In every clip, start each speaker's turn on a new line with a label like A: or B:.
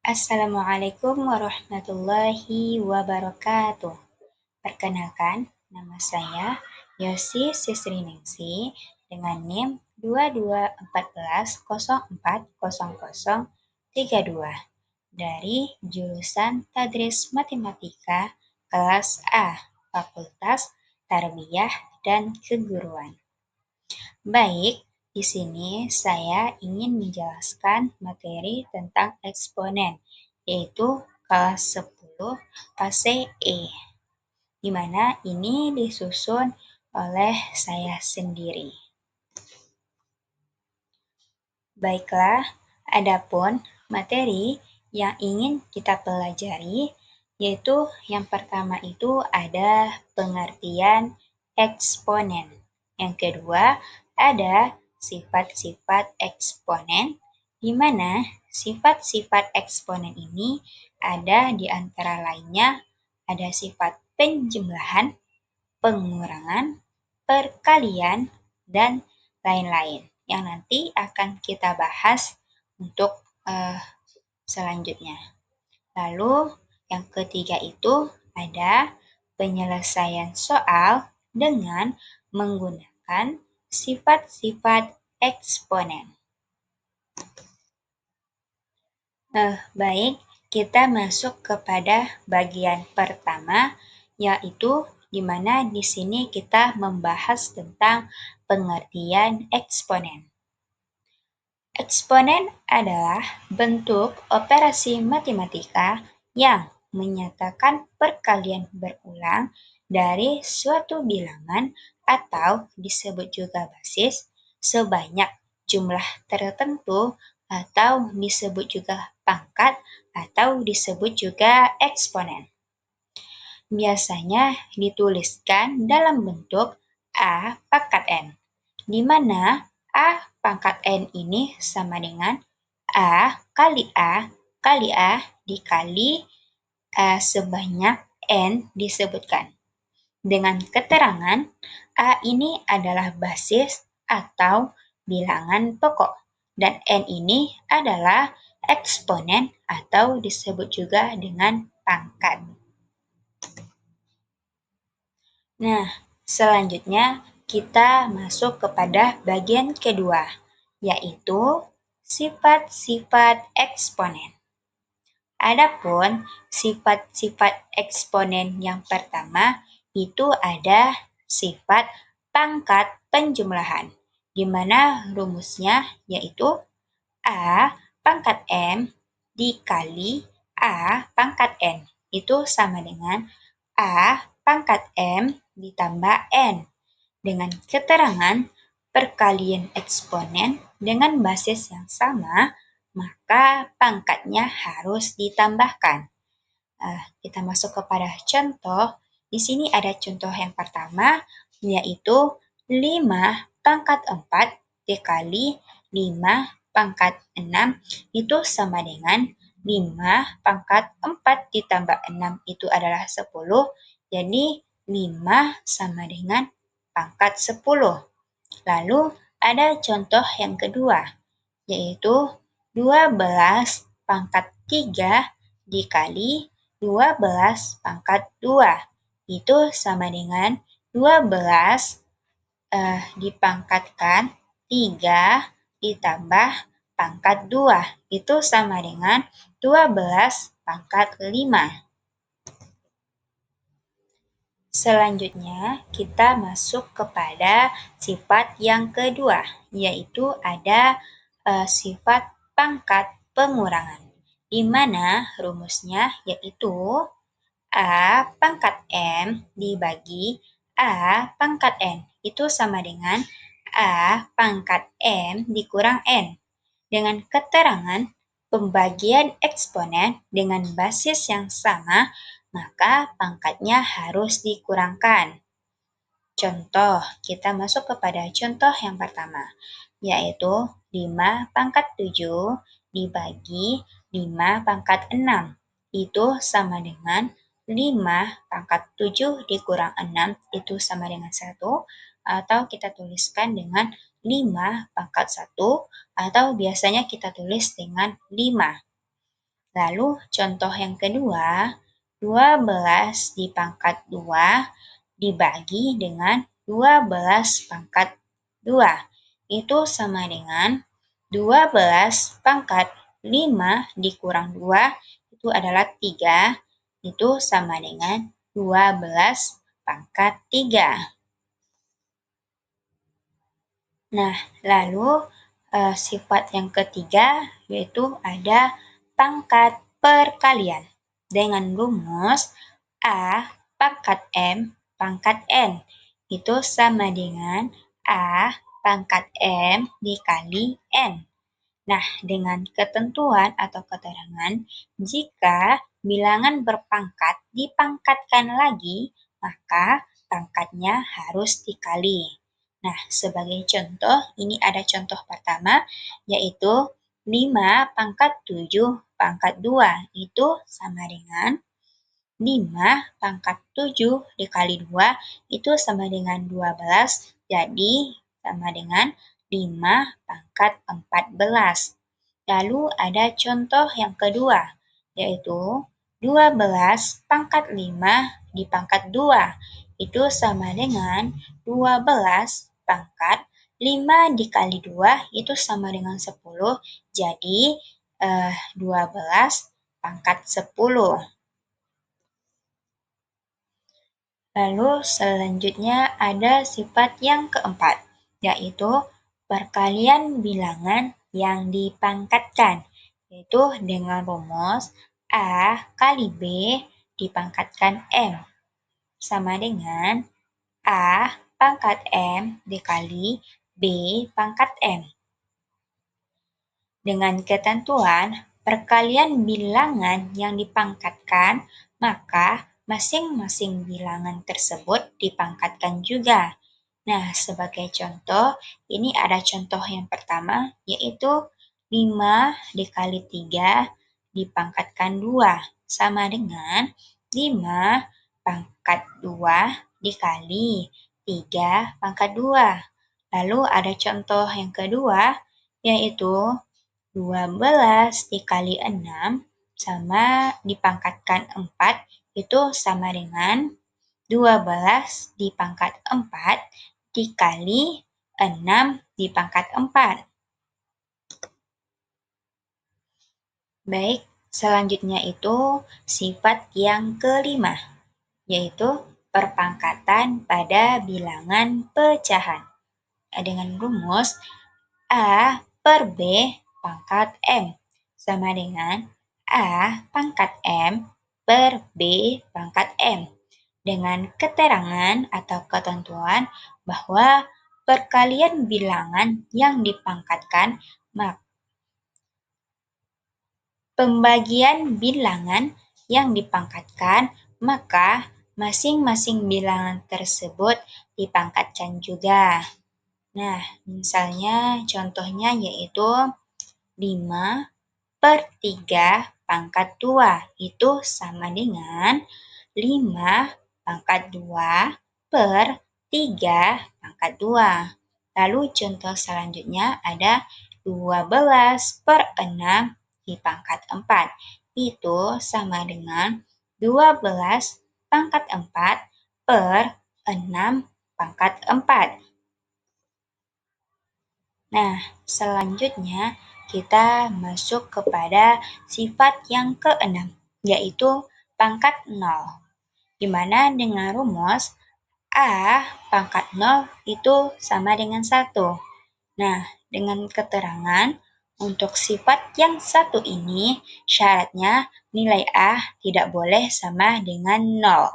A: Assalamualaikum warahmatullahi wabarakatuh. Perkenalkan, nama saya Yosi Sisriningsi dengan NIM 2214040032 dari jurusan Tadris Matematika kelas A, Fakultas Tarbiyah dan Keguruan. Baik, di sini saya ingin menjelaskan materi tentang eksponen, yaitu kelas 10 fase E, di mana ini disusun oleh saya sendiri. Baiklah, adapun materi yang ingin kita pelajari, yaitu yang pertama itu ada pengertian eksponen. Yang kedua, ada sifat-sifat eksponen, di mana sifat-sifat eksponen ini ada di antara lainnya ada sifat penjumlahan, pengurangan, perkalian, dan lain-lain yang nanti akan kita bahas untuk selanjutnya. Lalu yang ketiga itu ada penyelesaian soal dengan menggunakan sifat-sifat eksponen. Baik, kita masuk kepada bagian pertama, yaitu di mana di sini kita membahas tentang pengertian eksponen. Eksponen adalah bentuk operasi matematika yang menyatakan perkalian berulang dari suatu bilangan atau disebut juga basis sebanyak jumlah tertentu atau disebut juga pangkat atau disebut juga eksponen. Biasanya dituliskan dalam bentuk A pangkat N, di mana A pangkat N ini sama dengan A kali A dikali sebanyak N disebutkan. Dengan keterangan A ini adalah basis atau bilangan pokok, dan N ini adalah eksponen atau disebut juga dengan pangkat. Nah, selanjutnya kita masuk kepada bagian kedua, yaitu sifat-sifat eksponen. Adapun sifat-sifat eksponen yang pertama itu ada sifat pangkat penjumlahan, di mana rumusnya yaitu A pangkat M dikali A pangkat N. Itu sama dengan A pangkat M ditambah N. Dengan keterangan perkalian eksponen dengan basis yang sama, maka pangkatnya harus ditambahkan. Kita masuk kepada contoh. Di sini ada contoh yang pertama, yaitu 5 pangkat 4 dikali 5 pangkat 6 itu sama dengan 5 pangkat 4 ditambah 6 itu adalah 10. Jadi 5 sama dengan pangkat 10. Lalu ada contoh yang kedua, yaitu 12 pangkat 3 dikali 12 pangkat 2. Itu sama dengan 12 dipangkatkan 3 ditambah pangkat 2. Itu sama dengan 12 pangkat 5. Selanjutnya, kita masuk kepada sifat yang kedua, yaitu ada sifat pangkat pengurangan, di mana rumusnya yaitu A pangkat M dibagi A pangkat N. Itu sama dengan A pangkat M dikurang N. Dengan keterangan pembagian eksponen dengan basis yang sama, maka pangkatnya harus dikurangkan. Contoh, kita masuk kepada contoh yang pertama, yaitu 5 pangkat 7 dibagi 5 pangkat 6. Itu sama dengan 5 pangkat 7 dikurang 6 itu sama dengan 1, atau kita tuliskan dengan 5 pangkat 1, atau biasanya kita tulis dengan 5. Lalu contoh yang kedua, 12 dipangkat 2 dibagi dengan 12 pangkat 2. Itu sama dengan 12 pangkat 5 dikurang 2, itu adalah 3. Itu sama dengan 12 pangkat 3. Nah, lalu sifat yang ketiga yaitu ada pangkat perkalian. Dengan rumus A pangkat M pangkat N itu sama dengan A pangkat M dikali N. Nah, dengan ketentuan atau keterangan, jika bilangan berpangkat dipangkatkan lagi, maka pangkatnya harus dikali. Nah, sebagai contoh, ini ada contoh pertama, yaitu 5 pangkat 7 pangkat 2, itu sama dengan 5 pangkat 7 dikali 2 itu sama dengan 12, jadi sama dengan 5 pangkat 14. Lalu ada contoh yang kedua, yaitu 12 pangkat 5 dipangkat 2. Itu sama dengan 12 pangkat 5 dikali 2 itu sama dengan 10. Jadi 12 pangkat 10. Lalu selanjutnya ada sifat yang keempat, yaitu perkalian bilangan yang dipangkatkan, yaitu dengan rumus A kali B dipangkatkan M, sama dengan A pangkat M dikali B pangkat M. Dengan ketentuan perkalian bilangan yang dipangkatkan, maka masing-masing bilangan tersebut dipangkatkan juga. Nah, sebagai contoh, ini ada contoh yang pertama, yaitu 5 dikali 3 dipangkatkan 2, sama dengan 5 pangkat 2 dikali 3 pangkat 2. Lalu ada contoh yang kedua, yaitu 12 dikali 6 sama dipangkatkan 4 itu sama dengan 12 dipangkat 4 dikali 6 dipangkat 4. Baik, selanjutnya itu sifat yang kelima, yaitu perpangkatan pada bilangan pecahan. Dengan rumus A per B pangkat M sama dengan A pangkat M per B pangkat M. Dengan keterangan atau ketentuan bahwa perkalian bilangan yang dipangkatkan, pembagian bilangan yang dipangkatkan, maka masing-masing bilangan tersebut dipangkatkan juga. Nah, misalnya contohnya yaitu 5 per 3 pangkat 2 itu sama dengan 5 pangkat 2 per 3 pangkat 2. Lalu contoh selanjutnya ada 12 per 6 dipangkat 4. Itu sama dengan 12 pangkat 4 per 6 pangkat 4. Nah, selanjutnya kita masuk kepada sifat yang keenam, yaitu pangkat 0, di mana dengan rumus A pangkat 0 itu sama dengan 1. Nah, dengan keterangan untuk sifat yang satu ini, syaratnya nilai A tidak boleh sama dengan 0.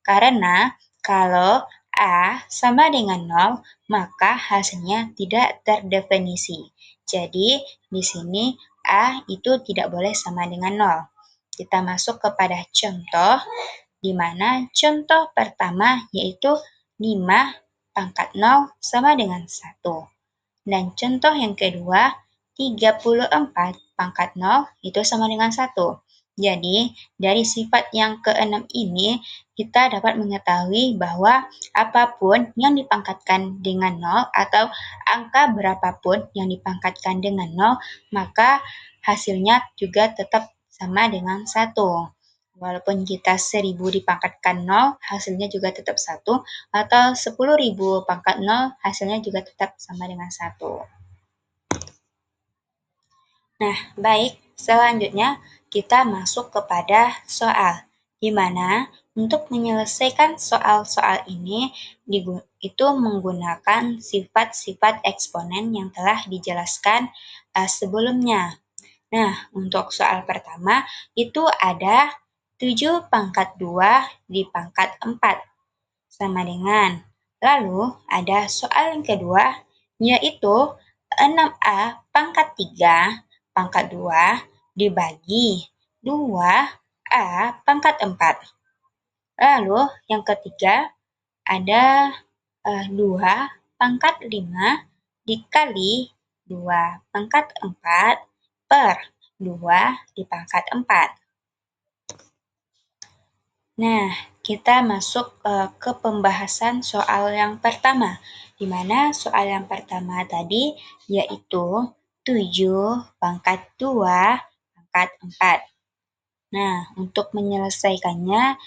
A: Karena kalau A sama dengan 0, maka hasilnya tidak terdefinisi. Jadi, di sini A itu tidak boleh sama dengan 0. Kita masuk kepada contoh, di mana contoh pertama yaitu 5 pangkat 0 sama dengan 1. Dan contoh yang kedua, 34 pangkat 0 itu sama dengan 1. Jadi, dari sifat yang keenam ini, kita dapat mengetahui bahwa apapun yang dipangkatkan dengan 0 atau angka berapapun yang dipangkatkan dengan 0, maka hasilnya juga tetap sama dengan 1. Walaupun kita 1000 dipangkatkan 0, hasilnya juga tetap 1, atau 10.000 pangkat 0, hasilnya juga tetap sama dengan 1. Nah, baik, selanjutnya kita masuk kepada soal, di mana untuk menyelesaikan soal-soal ini itu menggunakan sifat-sifat eksponen yang telah dijelaskan sebelumnya. Nah, untuk soal pertama itu ada 7 pangkat 2 di pangkat 4 sama dengan. Lalu ada soal yang kedua yaitu 6A pangkat 3 pangkat 2 dibagi 2A pangkat 4. Lalu yang ketiga ada 2 pangkat 5 dikali 2 pangkat 4 per 2 di pangkat 4. Nah, kita masuk ke pembahasan soal yang pertama, di mana soal yang pertama tadi yaitu 7 pangkat 2 pangkat 4. Nah, untuk menyelesaikannya,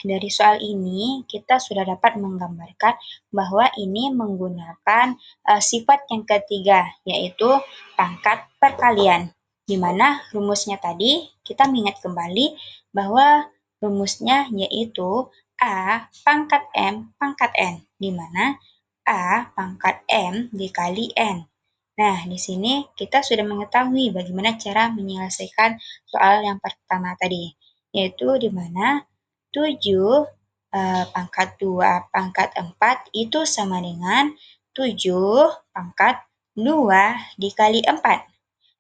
A: dari soal ini kita sudah dapat menggambarkan bahwa ini menggunakan sifat yang ketiga, yaitu pangkat perkalian. Di mana rumusnya tadi kita mengingat kembali bahwa rumusnya yaitu A pangkat M pangkat N, di mana A pangkat M dikali N. Nah, di sini kita sudah mengetahui bagaimana cara menyelesaikan soal yang pertama tadi, yaitu di mana 7 pangkat 2 pangkat 4 itu sama dengan 7 pangkat 2 dikali 4,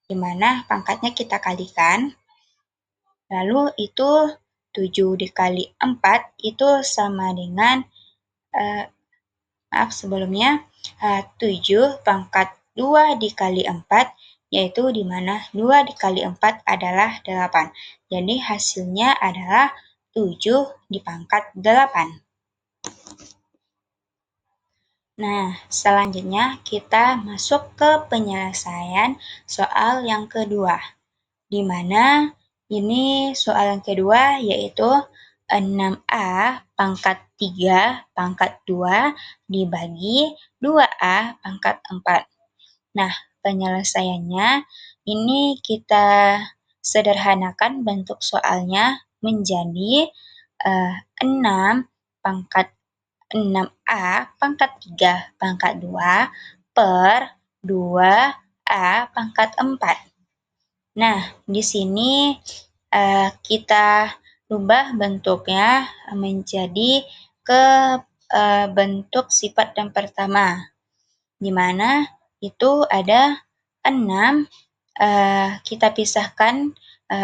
A: di mana pangkatnya kita kalikan, lalu itu 7 dikali 4 itu sama dengan sebelumnya 7 pangkat 2 dikali 4, yaitu di mana 2 dikali 4 adalah 8. Jadi hasilnya adalah 7 dipangkat 8. Nah, selanjutnya kita masuk ke penyelesaian soal yang kedua, di mana ini soal yang kedua yaitu 6A pangkat 3 pangkat 2 dibagi 2A pangkat 4. Nah, penyelesaiannya ini kita sederhanakan bentuk soalnya menjadi 6 pangkat 6A pangkat 3 pangkat 2 per 2A pangkat 4. Nah, di sini kita rubah bentuknya menjadi ke bentuk sifat yang pertama, di mana itu ada 6, kita pisahkan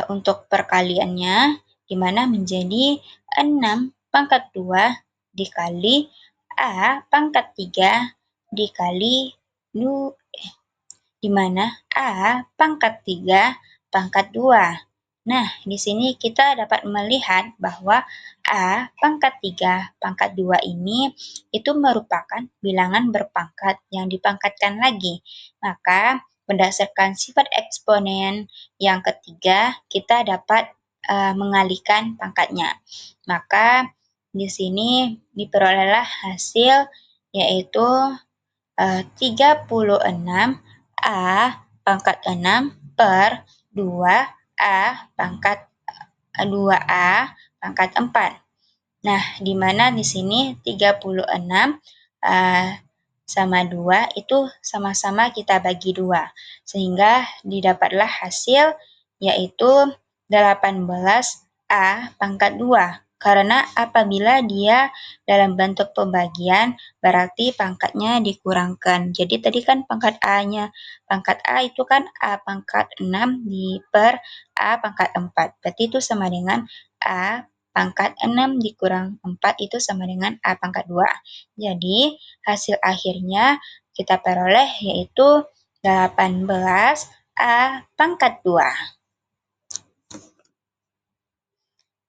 A: untuk perkaliannya, di mana menjadi 6 pangkat 2 dikali A pangkat 3 dikali di mana A pangkat 3 pangkat 2. Nah, di sini kita dapat melihat bahwa A pangkat 3 pangkat 2 ini itu merupakan bilangan berpangkat yang dipangkatkan lagi. Maka, berdasarkan sifat eksponen yang ketiga, kita dapat mengalihkan pangkatnya. Maka, di sini diperolehlah hasil yaitu 36 A pangkat 6 per 2A pangkat 2A pangkat 4. Nah, di mana di sini 36 sama 2 itu sama-sama kita bagi 2, sehingga didapatlah hasil yaitu 18A pangkat 2. Karena apabila dia dalam bentuk pembagian, berarti pangkatnya dikurangkan. Jadi tadi kan pangkat A-nya, pangkat A itu kan A pangkat 6 per A pangkat 4. Berarti itu sama dengan A pangkat 6 dikurang 4 itu sama dengan A pangkat 2. Jadi hasil akhirnya kita peroleh yaitu 18 A pangkat 2.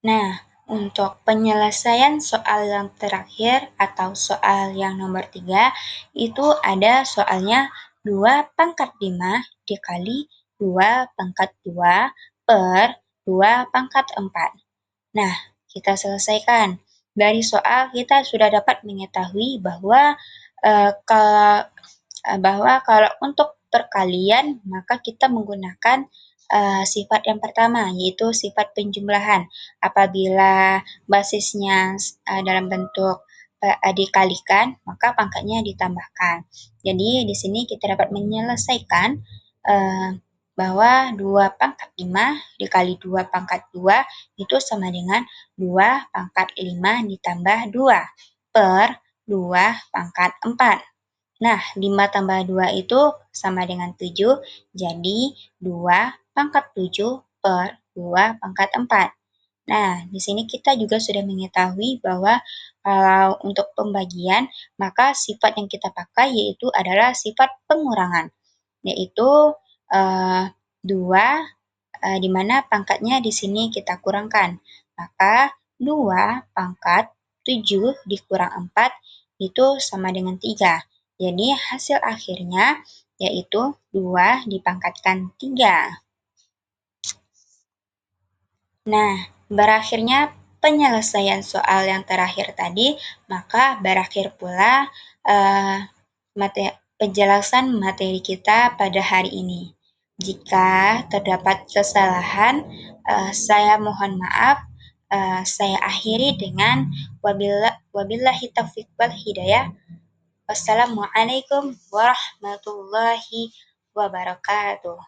A: Nah, untuk penyelesaian soal yang terakhir atau soal yang nomor 3, itu ada soalnya 2 pangkat 5 dikali 2 pangkat 2 per 2 pangkat 4. Nah, kita selesaikan. Dari soal kita sudah dapat mengetahui bahwa kalau untuk perkalian maka kita menggunakan sifat yang pertama yaitu sifat penjumlahan. Apabila basisnya dalam bentuk dikalikan, maka pangkatnya ditambahkan. Jadi di sini kita dapat menyelesaikan bahwa 2 pangkat 5 dikali 2 pangkat 2 itu sama dengan 2 pangkat 5 ditambah 2 per 2 pangkat 4. Nah, 5 tambah 2 itu sama dengan 7, jadi 2 pangkat 7 per 2 pangkat 4. Nah, di sini kita juga sudah mengetahui bahwa kalau untuk pembagian, maka sifat yang kita pakai yaitu adalah sifat pengurangan, yaitu 2, di mana pangkatnya di sini kita kurangkan. Maka 2 pangkat 7 dikurang 4 itu sama dengan 3. Jadi hasil akhirnya yaitu 2 dipangkatkan 3. Nah, berakhirnya penyelesaian soal yang terakhir tadi, maka berakhir pula penjelasan materi kita pada hari ini. Jika terdapat kesalahan, saya mohon maaf. Saya akhiri dengan wabillahi taufiq wal hidayah. Wassalamualaikum warahmatullahi wabarakatuh.